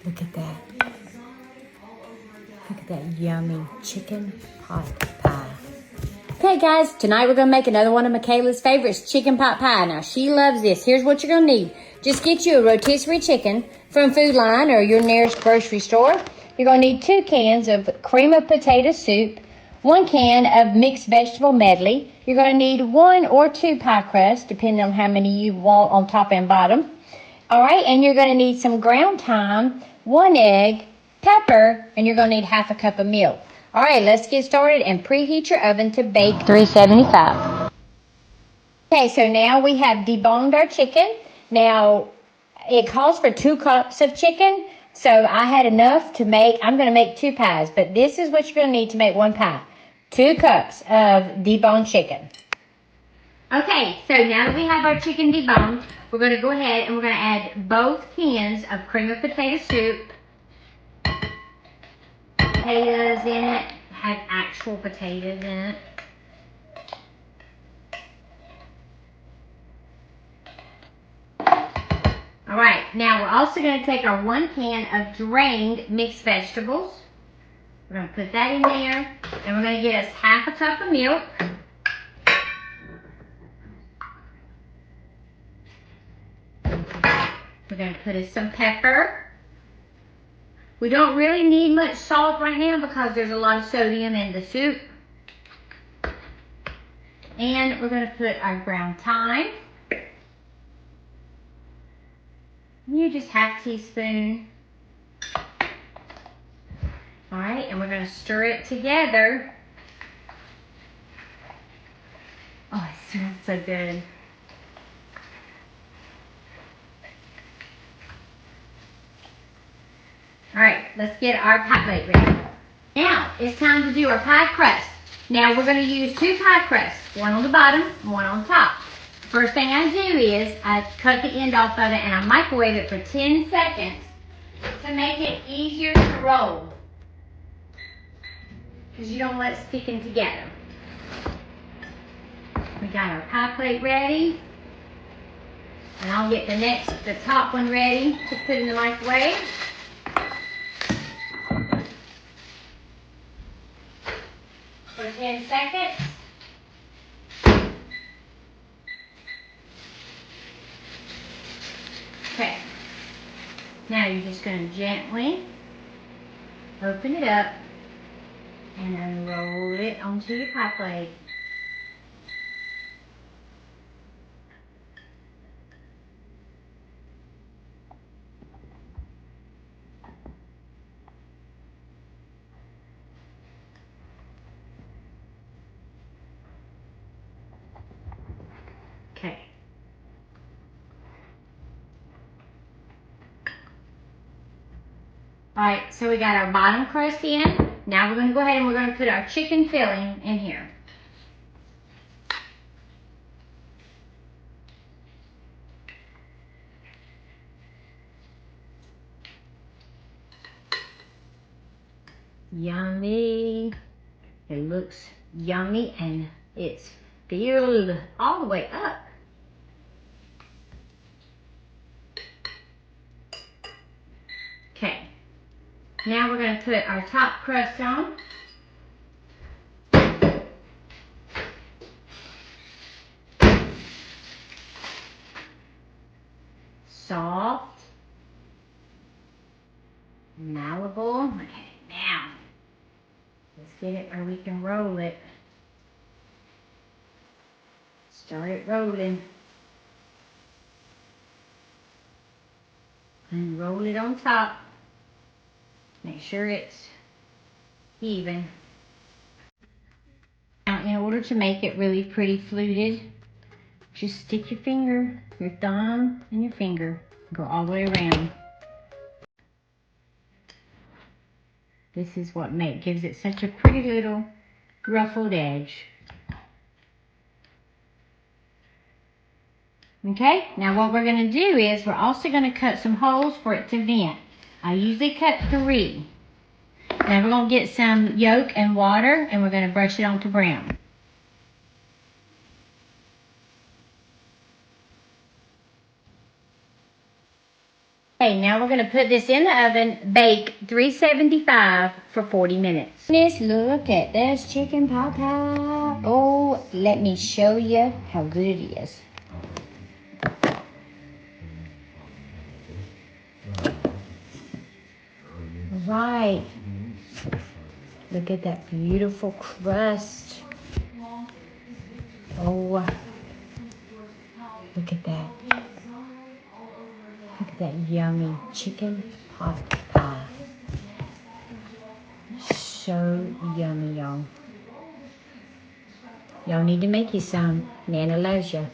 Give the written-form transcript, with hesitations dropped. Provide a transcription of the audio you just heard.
Look at that. Look at that yummy chicken pot pie. Okay, guys, tonight we're going to make another one of Michaela's favorites, chicken pot pie. Now, she loves this. Here's what you're going to need. Just get you a rotisserie chicken from Food Line or your nearest grocery store. You're going to need 2 cans of cream of potato soup, 1 can of mixed vegetable medley. You're going to need 1 or 2 pie crusts, depending on how many you want on top and bottom. All right, and you're going to need some ground thyme, 1 egg, pepper, and you're going to need half a cup of milk. All right, let's get started and preheat your oven to bake 375. Okay, so now we have deboned our chicken. Now, it calls for 2 cups of chicken, so I had enough to make, I'm going to make 2 pies, but this is what you're going to need to make 1 pie. 2 cups of deboned chicken. Okay, so now that we have our chicken deboned, we're going to go ahead and we're going to add both cans of cream of potato soup. Potatoes in it, have actual potatoes in it. All right, now we're also going to take our 1 can of drained mixed vegetables. We're going to put that in there, and we're going to get us half a cup of milk. We're going to put in some pepper. We don't really need much salt right now because there's a lot of sodium in the soup. And we're going to put our ground thyme. You just half teaspoon. All right, and we're going to stir it together. Oh, it smells so good. All right, let's get our pie plate ready. Now, it's time to do our pie crust. Now, we're going to use 2 pie crusts, 1 on the bottom, 1 on top. First thing I do is I cut the end off of it and I microwave it for 10 seconds to make it easier to roll. Because you don't want it sticking together. We got our pie plate ready. And I'll get the top one ready to put in the microwave. For 10 seconds. Okay. Now you're just going to gently open it up and unroll it onto your pie plate. Okay. Alright, so we got our bottom crust in. Now we're going to go ahead and we're going to put our chicken filling in here. Yummy. It looks yummy and it's filled all the way up. Okay. Now we're going to put our top crust on. Soft. Malleable. Okay, now let's get it where we can roll it. Start it rolling. And roll it on top. Make sure it's even. Now, in order to make it really pretty fluted, just stick your finger, your thumb and your finger, go all the way around. This is what gives it such a pretty little ruffled edge. Okay, now what we're going to do is we're also going to cut some holes for it to vent. I usually cut 3. Now we're going to get some yolk and water and we're going to brush it onto brown. Okay, now we're gonna put this in the oven, bake 375 for 40 minutes. Let's look at this chicken pot pie. Oh, let me show you how good it is. Right. Look at that beautiful crust. Oh, look at that. Look at that yummy chicken pot pie. So yummy, y'all. Y'all need to make you some. Nana loves you.